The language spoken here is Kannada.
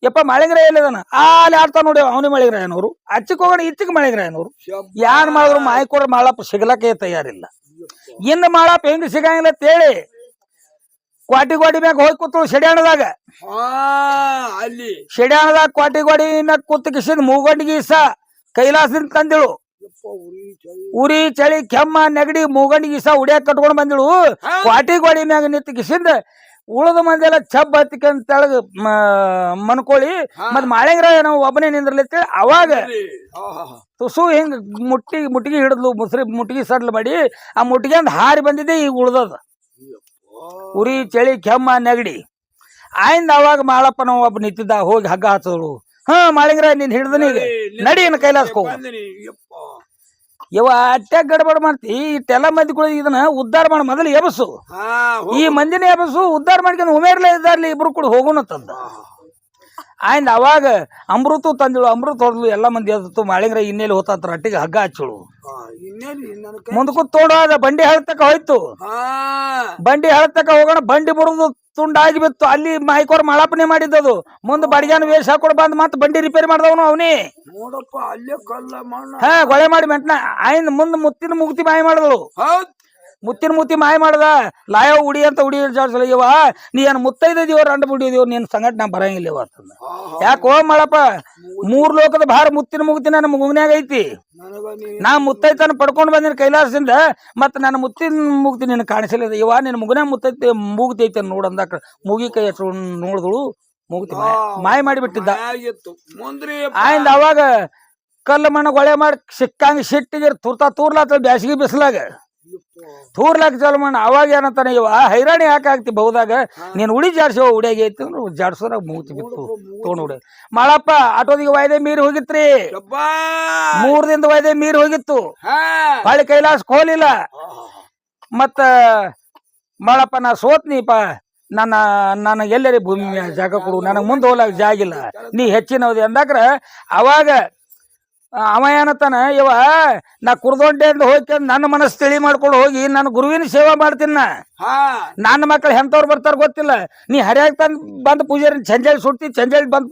ಯಪ್ಪ ಮಳೆಗ್ರ ಎಲ್ಲಿದಾನ ಅಲ್ಲಿ ಆಡ್ತಾ ನೋಡಿ ಅವನಿ ಮಳೆಗ್ರಾಯನವರು ಅಚ್ಚಕ್ ಹೋಗೋಣ ಇಚ್ಚಕ್ ಮಳೆಗ್ರಾಯನವರು ಯಾನ್ ಮಾಡಿದ್ರು ಮಾಯ್ಕೋರ ಮಾಳಪ್ಪ ಸಿಗ್ಲಕ್ಕೆ ತಯಾರಿಲ್ಲ. ಇನ್ನು ಮಾಳಪ್ಪ ಹೆಂಗ್ ಸಿಗಂಗಿಲ್ಲ ಅಂತೇಳಿ ಕ್ವಾಟಿ ಮ್ಯಾಗ ಹೋಗಿ ಕೂತಳು ಶೆಡ್ಯಾಣದಾಗ. ಅಲ್ಲಿ ಶೆಡ್ಯಾಣದಾಗ ಕ್ವಾಟಿ ಮ್ಯಾಗ ಕೂತ್ ಕಿಸಿದ್ ಮೂಗಂಡಿಗೆ ಇಸ ಕೈಲಾಸದಿಂದ ತಂದಿಳು. ಉರಿ ಚಳಿ ಕೆಮ್ಮ ನೆಗಡಿ ಮೂಗಂಡಿಗೆ ಇಸ ಉಡಿಯಾಕ ಕಟ್ಕೊಂಡ್ ಬಂದಿಳು. ಕ್ವಾಟಿ ಮ್ಯಾಗ ನಿಂತ ಕಿಸಿಂದ ಉಳಿದ ಮಂದಿ ಎಲ್ಲ ಚಬ್ ಹತ್ತಿಕಂತ ತೆಳಗ ಮನ್ಕೊಳ್ಳಿ ಮತ್ ಮಾಳೆಗ್ರ ನಾವು ಒಬ್ಬನೇ ನಿಂದ್ರಲಿ ಅವಾಗ ತುಸು ಹಿಂಗ ಮುಟ್ಟಿಗೆ ಹಿಡಿದ್ಲು ಮುಟ್ಟಿಗೆ ಸಡ್ಲು ಮಾಡಿ ಆ ಮುಟ್ಟಿಗೆ ಅಂದ್ ಹಾರಿ ಬಂದಿದೆ ಈಗ ಉಳ್ದದ ಉರಿ ಚಳಿ ಕೆಮ್ಮ ನೆಗಡಿ ಆಯ್ದ. ಅವಾಗ ಮಾಳಪ್ಪ ನಾವು ಒಬ್ಬ ನಿಂತಿದ್ದ ಹೋಗಿ ಹಗ್ಗ ಹಚ್ಚದಳು. ಮಾಳಿಗ್ರ ನೀನ್ ಹಿಡ್ದನೀಗ ನಡಿ ಏನ ಕೈಲಾಸಕ್ಕೆ ಹೋಗ ಇವ ಅಟ್ಯಾಗ ಗಡಬಡ ಮಾಡ್ತಿ. ಇಟ್ಟೆಲ್ಲ ಮಂದಿ ಕೂಡ ಇದನ್ನ ಉದ್ಧಾರ ಮಾಡಿ ಮೊದಲು ಎಬಸು, ಈ ಮಂದಿನ ಎಬಸು ಉದ್ಧಾರ ಮಾಡ್ಕೊಂಡು ಉಮೇರ್ಲೇ ಇದ್ದಾರ್ಲಿ ಇಬ್ರು ಕೂಡ ಹೋಗೋಣತ್ತಂದ. ಆಯ್ದ ಅವಾಗ ಅಮೃತ ತಂದಿಳು. ಅಮೃತ ಹೊಡೆದ್ಲು ಎಲ್ಲ ಮಂದಿ ಎದ್ದು ಮಾಳಿಗ್ರ ಇನ್ನೇಲಿ ಹೋತಾತ್ರ ಅಟ್ಟಿಗೆ ಹಗ್ಗ ಹಚ್ಚಳು. ಮುಂದಕ್ಕೂ ತೋಡಾದ ಬಂಡಿ ಹೇಳ್ತಕ್ಕ ಹೋಯ್ತು. ಬಂಡಿ ಹೇಳ್ತಕ್ಕ ಹೋಗೋಣ ಬಂಡಿ ಬರುದು ತುಂಡಾಗಿ ಬಿತ್ತು. ಅಲ್ಲಿ ಮಾಯ್ಕೋರ್ ಮಾಳಾಪನೆ ಮಾಡಿದ್ದದು. ಮುಂದೆ ಬಡಿಗಾನ ವೇಷ ಹಾಕೊಂಡು ಬಂದ್ ಮತ್ ಬಂಡಿ ರಿಪೇರಿ ಮಾಡ್ದವನು ಅವನಿ ನೋಡಪ್ಪ ಅಲ್ಲೇ ಕಲ್ಲ ಗೊಳೆ ಮಾಡಿ ಮೆಂಟ್ನ ಆಯ್ನ ಮುಂದ್ ಮುತ್ತಿನ ಮುಗ್ತಿ ಮಾಯ ಮಾಡಿದಳು. ಮುತ್ತಿನ ಮುತ್ತಿ ಮಾಯ ಮಾಡ್ದ ಲಾಯ ಉಡಿ ಅಂತ ಉಡಿ ಜಾಡ್ಸಲ. ಇವ ನೀ ಏನ್ ಮುತ್ತೈದ ದೇವ್ರ ಅಂಡ ಬಿಡಿದೇವ್ ನಿನ್ ಸಂಗಟ ನಾ ಬರಂಗಿಲ್ಲ ಇವತ್ತಂದ. ಯಾಕೋ ಮಾಡಪ್ಪ 3 ಲೋಕದ ಭಾರ ಮುತ್ತಿನ ಮುಗ್ತಿ ನನ್ನ ಮುಗ್ನ್ಯಾಗ ಐತಿ. ನಾ ಮುತ್ತೈತನ ಪಡ್ಕೊಂಡ್ ಬಂದಿನ ಕೈಲಾಸದಿಂದ ಮತ್ ನನ್ನ ಮುತ್ತಿನ ಮುಗ್ತಿ ನಿನ್ ಕಾಣಿಸಲಿಲ್ಲ. ಇವ ನಿನ್ ಮುಗ್ನ್ಯಾಗ ಮುತ್ತೈತಿ ಮುಗ್ತಿ ಐತಿ ನೋಡಂದಾಕ ಮುಗಿ ಕೈ ಹಚ್ಕೊಂಡ್ ನೋಡಿದಳು. ಮುಗ್ತಿ ಮಾಯ ಮಾಡಿಬಿಟ್ಟಿದ್ದ. ಆಯ್ದ ಅವಾಗ ಕಲ್ಲು ಮಣ್ಣ ಗೊಳೆ ಮಾಡಿ ಸಿಕ್ಕಂಗ ಸಿಟ್ಟಿಗೆ ತೂರ್ಲಾತ ಬ್ಯಾಸಿಗೆ ಬಿಸ್ಲಾಗ ತೂರ್ಲಾಕ ಚಾಲು ಮಣ್ಣ. ಅವಾಗ ಏನಂತಾನೆ ಇವ ಹೈರಾಣಿ ಯಾಕೆ ಆಗ್ತಿ ಬಹುದಾಗ ನೀನ್ ಉಡಿ ಜಾಡ್ಸೋ ಉಡಿಯಾಗಿ ಐತಿ ಜಾಡ್ಸೋದಾಗ ಮುಗ್ತಿ ಬಿತ್ತು ತೊಗೊಂಡು ಉಡಿ. ಮಾಳಪ್ಪ ಆಟೋದಿಗೆ ವಾಯ್ದೆ ಮೀರಿ ಹೋಗಿತ್ರಿ. 3 ದಿನದ ವಾಯ್ದೆ ಮೀರಿ ಹೋಗಿತ್ತು. ಹೊಳ್ಳಿ ಕೈಲಾಸಕ್ಕೆ ಹೋಲಿಲ್ಲ. ಮತ್ತ ಮಾಳಪ್ಪ ನಾ ಸೋತ್ನಿಪ ನನ್ನ ಎಲ್ಲರಿ ಭೂಮಿ ಜಾಗ ಕೊಡು ನನಗ್ ಮುಂದೆ ಹೋಗ್ಲಾಕ ಜಾಗಿಲ್ಲ ನೀ ಹೆಚ್ಚಿನವದಿ ಅಂದಾಕ್ರ ಅವಾಗ ಅವ ಏನತ್ತಾನ ಇವ ನಾ ಕುರ್ದೊಡ್ಡೆ ಅಂತ ಹೋಗಿ ನನ್ನ ಮನಸ್ಸು ತಿಳಿ ಮಾಡ್ಕೊಂಡು ಹೋಗಿ ನಾನು ಗುರುವಿನ ಸೇವಾ ಮಾಡ್ತೀನ. ನನ್ನ ಮಕ್ಳು ಎಂತವ್ರು ಬರ್ತಾರ ಗೊತ್ತಿಲ್ಲ. ನೀ ಹರಿಯಾಗ ತಂದ್ ಬಂದ್ ಪೂಜಾರಿ ಚಂಜಾಳಿ ಸುಡ್ತಿ ಚಂಜಾಳಿ ಬಂದ್